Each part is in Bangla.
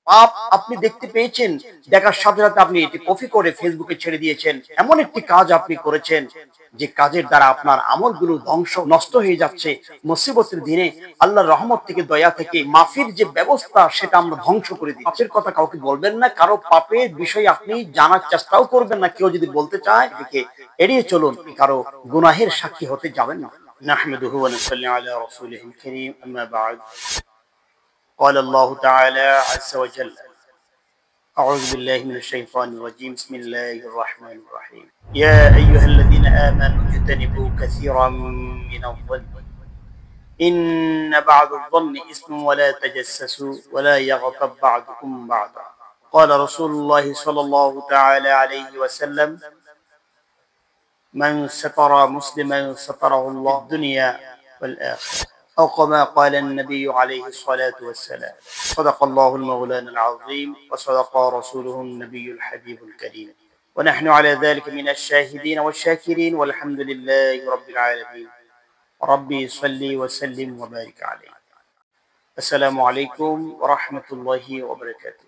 পাপ আপনি দেখতে পেয়েছেন, দেখার সাথে সাথে আপনি এটি কপি করে ফেসবুকে ছেড়ে দিয়েছেন। এমন একটি কাজ আপনি করেছেন যে কাজের দ্বারা আপনার আমলগুলো ধ্বংস নষ্ট হয়ে যাচ্ছে। মুসিবতের দিনে আল্লাহর রহমত থেকে, দয়া থেকে মাফির যে ব্যবস্থা সেটা আমরা ধ্বংস করে দিই। পাপের কথা কাউকে বলবেন না, কারো পাপের বিষয় আপনি জানার চেষ্টাও করবেন না। কেউ যদি বলতে চায় এদিকে এড়িয়ে চলুন, কারো গুনাহের সাক্ষী হতে যাবেন না। নাহমাদুহু ওয়া নুসাল্লি আলা রাসূলিহিল কারীম, আম্মা বা'দ। قال الله تعالى عز وجل: أعوذ بالله من الشيطان الرجيم، بسم الله الرحمن الرحيم. يا أيها الذين آمنوا اجتنبوا كثيرا من الظن إن بعض الظن إثم ولا تجسسوا ولا يغتب بعضكم بعضا. قال رسول الله صلى الله تعالى عليه وسلم: من ستر مسلما ستره الله في الدنيا والآخرة، أو كما قال النبي عليه الصلاة والسلام. صدق الله المولانا العظيم وصدق رسوله النبي الحبيب الكريم، ونحن على ذلك من الشاهدين والشاكرين، والحمد لله رب العالمين. ربي صلي وسلم وبارك عليه. السلام عليكم ورحمة الله وبركاته.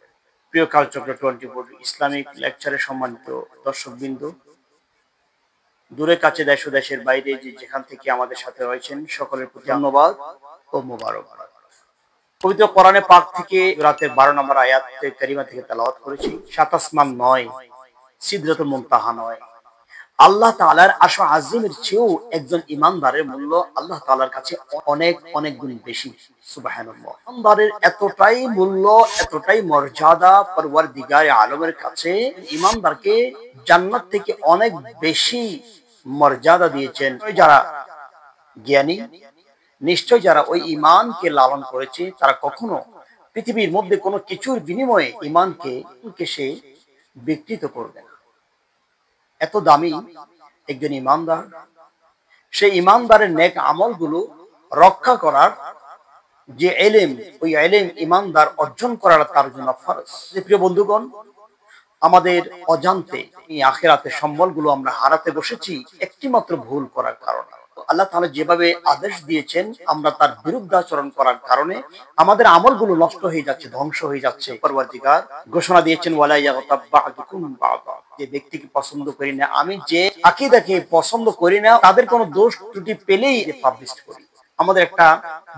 প্রিয় কালচক্র 24 ইসলামিক লেকচারে সম্মানিত দর্শকবৃন্দ, দূরে কাছে দেশ ও দেশের বাইরে যে যেখান থেকে আমাদের সাথে রয়েছেন, সকলের প্রতি ধন্যবাদ ও মোবারকবাদ। পবিত্র কোরআনে পাক থেকে রাতের 12 নম্বর আয়াতে কারিমা থেকে তেলাওয়াত করেছি। 7 আসমান নয়, সিদরাতুল মুনতাহা নয়, আল্লাহ তাআলার আরশ আজিমের চেয়েও একজন ইমানদারের মূল্য আল্লাহ তাআলার কাছে অনেক অনেক গুণ বেশি। সুবহানাল্লাহ। ইমানদারের এতটাই মূল্য, এতটাই মর্যাদা পরওয়ারদিগারে আলমের কাছে, ইমানদারকে জান্নাত থেকে অনেক বেশি মর্যাদা দিয়েছেন। যারা জ্ঞানী, নিশ্চয় যারা ওই ঈমানকে লালন করেছে, তারা কখনো পৃথিবীর মধ্যে কোনো কিছুর বিনিময়ে ঈমানকে সে বিকৃত করবে না। এত দামি একজন ঈমানদার, সেই ঈমানদারের নেক আমলগুলো রক্ষা করার যে ইলম, ওই ইলম ঈমানদার অর্জন করার তার জন্য ফরজ। প্রিয় বন্ধুগণ, আমাদের অজান্তে এই আখিরাতের সম্বলগুলো আমরা হারাতে বসেছি একটি মাত্র ভুল করার কারণে। আল্লাহ তাআলা যেভাবে আদেশ দিয়েছেন, আমরা তার বিরুদ্ধাচরণ করার কারণে আমাদের আমলগুলো নষ্ট হয়ে যাচ্ছে, ধ্বংস হয়ে যাচ্ছে। পরওয়ারদিগার ঘোষণা দিয়েছেন, ওয়ালা ইয়াগতাব বা'দুকুম বা'দা, যে ব্যক্তিকে পছন্দ করি না, আমি যে আকীদাকে পছন্দ করি না, তাদের কোনো দোষ ত্রুটি পেলেই পাবলিশ করি। আমাদের একটা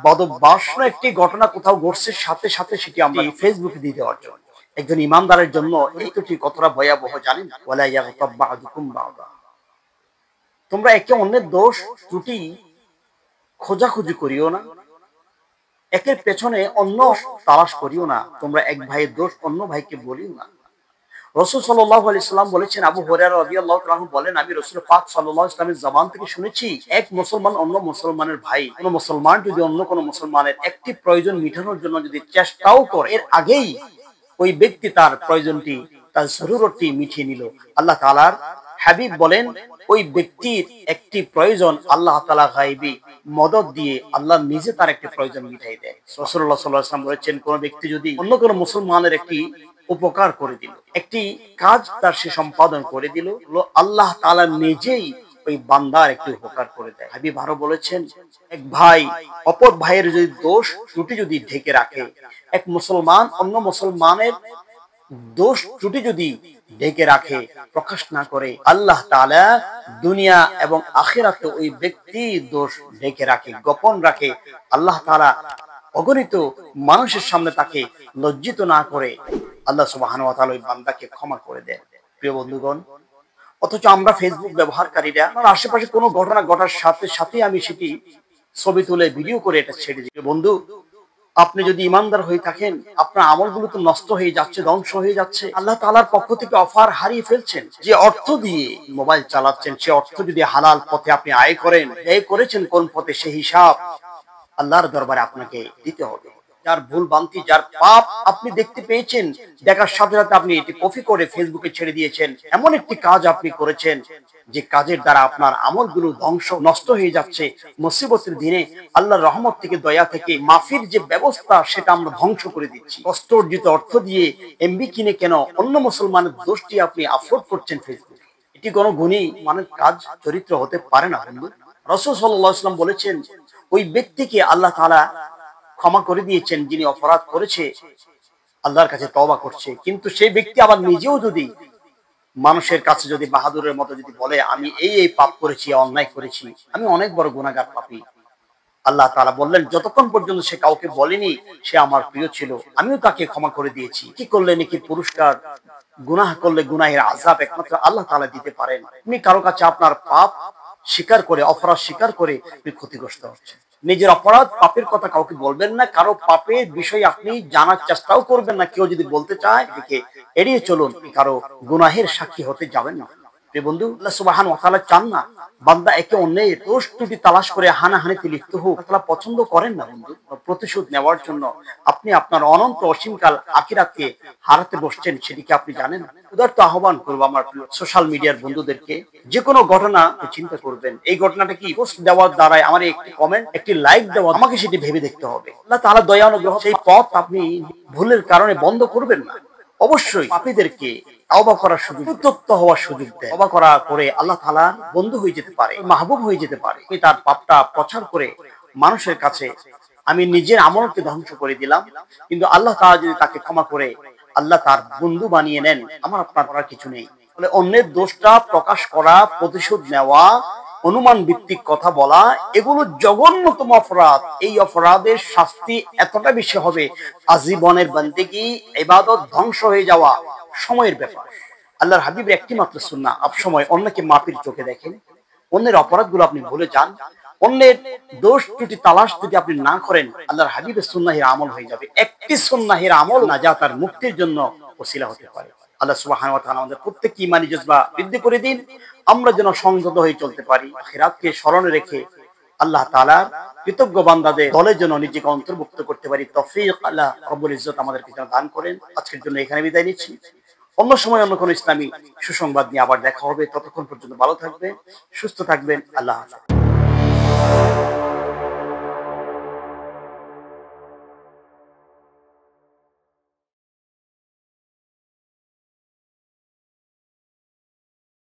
বদভ্যাস, একটি ঘটনা কোথাও ঘটছে, সাথে সাথে সেটি আমরা ফেসবুকে দিয়ে দেওয়ার জন্য। একজন ইমানদারের জন্য এই ত্রুটি কতটা ভয়াবহ জানেন? ওয়ালা ইয়াগতাব বা'দুকুম বা'দা, তোমরা একে অন্যের দোষ ত্রুটি খোঁজাখুঁজি করিও না, একের পেছনে অন্য তালাশ করিও না, তোমরা এক ভাইয়ের দোষ অন্য ভাইকে বলিও না। রাসূল সাল্লাল্লাহু আলাইহি সাল্লাম বলেছেন, আবু হুরায়রা রাদিয়াল্লাহু তাআলা বলেন, আমি রাসূল পাক সাল্লাল্লাহু আলাইহি সাল্লামের জবান থেকে শুনেছি, এক মুসলমান অন্য মুসলমানের ভাই, কোন মুসলমান যদি অন্য কোন মুসলমানের একটি প্রয়োজন মিটানোর জন্য যদি চেষ্টাও করে, এর আগেই ওই ব্যক্তি তার প্রয়োজনটি, তার জরুরতটি মিটিয়ে নিল, আল্লাহ তাআলার হাবিব বলেন, ওই ব্যক্তির একটি প্রয়োজন আল্লাহ তাআলা গায়বী মদদ দিয়ে আল্লাহ নিজে তার একটি প্রয়োজন মিটাই দেয়। রাসূলুল্লাহ সাল্লাল্লাহু আলাইহি ওয়াসাল্লাম বলেছেন, কোন ব্যক্তি যদি অন্য কোন মুসলমানের একটি উপকার করে দিল, একটি কাজ তার সে সম্পাদন করে দিল, আল্লাহ তাআলা নিজেই ওই বান্দার একটি উপকার করে দেয়। হাবিব আরো বলেছেন, এক ভাই অপর ভাইয়ের যদি দোষ ত্রুটি যদি ঢেকে রাখে, এক মুসলমান অন্য মুসলমানের দোষ ত্রুটি যদি ঢেকে রাখে, প্রকাশ না করে, আল্লাহ তাআলা দুনিয়া এবং আখিরাতে ওই ব্যক্তির দোষ ঢেকে রাখে, গোপন রাখে। আল্লাহ তাআলা অগণিত মানুষের সামনে তাকে লজ্জিত না করে আল্লাহ সুবহানাহু ওয়া তাআলা ওই বান্দাকে ক্ষমা করে দেন। প্রিয় বন্ধুগণ, অথচ আমরা ফেসবুক ব্যবহারকারীরা আমার আশেপাশে কোনো ঘটনা ঘটার সাথে সাথে আমি সেটি ছবি তুলে ভিডিও করে এটা ছেড়ে দিই। বন্ধু, আপনি যদি ইমানদার হয়ে থাকেন, আপনার আমলগুলো তো নষ্ট হয়ে যাচ্ছে, ধ্বংস হয়ে যাচ্ছে। আল্লাহ তাআলার পক্ষ থেকে অফার হারিয়ে ফেলছেন। যে অর্থ দিয়ে মোবাইল চালাচ্ছেন, সে অর্থ যদি হালাল পথে আপনি আয় করেন, ব্যয় করেছেন কোন পথে, সেই হিসাব আল্লাহর দরবারে আপনাকে দিতে হবে। যার ভুল ভ্রান্তি, যার পাপ আপনি দেখতে পেয়েছেন, দেখার সাথে সাথে আপনি এটি কপি করে ফেসবুকে ছেড়ে দিয়েছেন, এমন একটি কাজ আপনি করেছেন যে কাজের দ্বারা আপনার আমলগুলো ধ্বংস নষ্ট হয়ে যাচ্ছে। মুসিবতের দিনে আল্লাহর রহমত থেকে, দয়া থেকে মাফির যে ব্যবস্থা সেটা আমরা ধ্বংস করে দিচ্ছি। কষ্ট অর্জিত অর্থ দিয়ে এমবি কিনে কেন অন্য মুসলমানের দোষটি আপনি আপলোড করছেন ফেসবুকে? এটি কোনো গুণী মানের কাজ, চরিত্র হতে পারে না বন্ধু। রাসূল সাল্লাল্লাহু আলাইহি ওয়াসাল্লাম বলেছেন, ওই ব্যক্তিকে আল্লাহ তাআলা ক্ষমা করে দিয়েছেন যিনি অপরাধ করেছে, আল্লাহর কাছে তওবা করছে, কিন্তু সেই ব্যক্তি আবার নিজেও যদি মানুষের কাছে যদি বাহাদুরের মতো যদি বলে আমি এই পাপ করেছি, অন্যায় করেছি, আমি অনেক বড় গুনাহগার পাপী, আল্লাহ তাআলা বললেন যতক্ষণ পর্যন্ত সে কাউকে বলেনি সে আমার প্রিয় ছিল, আমিও তাকে ক্ষমা করে দিয়েছি। কি করলে নাকি পুরস্কার, গুনাহ করলে গুনাহের আযাব একমাত্র আল্লাহ তাআলা দিতে পারেন। আপনি কারো কাছে আপনার পাপ স্বীকার করে, অপরাধ স্বীকার করে আপনি ক্ষতিগ্রস্ত হচ্ছেন। নিজের অপরাধ পাপের কথা কাউকে বলবেন না, কারো পাপের বিষয়ে আপনি জানার চেষ্টাও করবেন না। কেউ যদি বলতে চায় এদিকে এড়িয়ে চলুন, কারো গুনাহের সাক্ষী হতে যাবেন না। প্রিয় বন্ধু, আল্লাহ সুবহানাহু ওয়া তাআলা চান না বান্দা একে অন্যের দোষ ত্রুটি তালাশ করে হানাহানিতে লিপ্ত হোক। আল্লাহ পছন্দ করেন না বন্ধু। প্রতিশোধ নেওয়ার জন্য আপনি আপনার অনন্ত অসীমকাল আখিরাতকে হারাতে বসছেন, সেটিকে আপনি জানেন। উদারত আহ্বান করবো আমার প্রিয় সোশ্যাল মিডিয়ার বন্ধুদেরকে, যে কোনো ঘটনা চিন্তা করবেন, এই ঘটনাটা কি পোস্ট দেওয়ার দ্বারাই আমার একটি কমেন্ট, একটি লাইক দেওয়া, আমাকে সেটি ভেবে দেখতে হবে। আল্লাহ তাআলা দয়া অনুগ্রহ সেই পথ আপনি ভুলের কারণে বন্ধ করবেন না। অবশ্যই পাপীদেরকে তওবা করার সুযোগ, উত্তপ্ত হওয়ার সুযোগ দেয়। তওবা করা করে আল্লাহ তাআলার বন্ধু হয়ে যেতে পারে, মাহবুব হয়ে যেতে পারে। আমি তার পাপটা প্রচার করে মানুষের কাছে আমি নিজের আমলকে ধ্বংস করে দিলাম, কিন্তু আল্লাহ তাআলা যদি তাকে ক্ষমা করে আল্লাহ তার বন্ধু বানিয়ে নেন, আমার আপনার করার কিছু নেই। বলে অন্যের দোষটা প্রকাশ করা, প্রতিশোধ নেওয়া, অনুমান ভিত্তিক কথা বলা, এগুলো জঘন্যতম অপরাধ। এই অপরাধের শাস্তি এতটা বেশি হবে, আজীবনের বন্দেগী ইবাদত ধ্বংস হয়ে যাওয়া সময়ের ব্যাপার। আল্লাহর হাবিবের একটি মাত্র সুন্নাহ, সব সময় অন্যকে মাপির চোখে দেখেন, অন্যের অপরাধগুলো আপনি ভুলে যান, অন্যের দোষ ত্রুটি তালাশ যদি আপনি না করেন, আল্লাহর হাবিবের সুন্নাহের আমল হয়ে যাবে। একটি সুন্নাহের আমল নাজাত আর মুক্তির জন্য ওসিলা হতে পারে। আল্লাহ সুবহানাহু ওয়া তাআলা আমাদের প্রত্যেককে ঈমানি জজবা বৃদ্ধি করে দিন, আমরা যেন সংযত হয়ে চলতে পারি, আখিরাতকে স্মরণে রেখে আল্লাহ তাআলার কৃতজ্ঞ বান্দাদের দলের জন্য নিজেকে অন্তর্ভুক্ত করতে পারি। তৌফিক আল্লাহ রব্বুল ইজ্জত আমাদেরকে যেন দান করেন। আজকের জন্য এখানে বিদায় নিচ্ছি। অন্য সময় অন্য কোনো ইসলামী সুসংবাদ নিয়ে আবার দেখা হবে। ততক্ষণ পর্যন্ত ভালো থাকবেন, সুস্থ থাকবেন। আল্লাহ হাফেজ।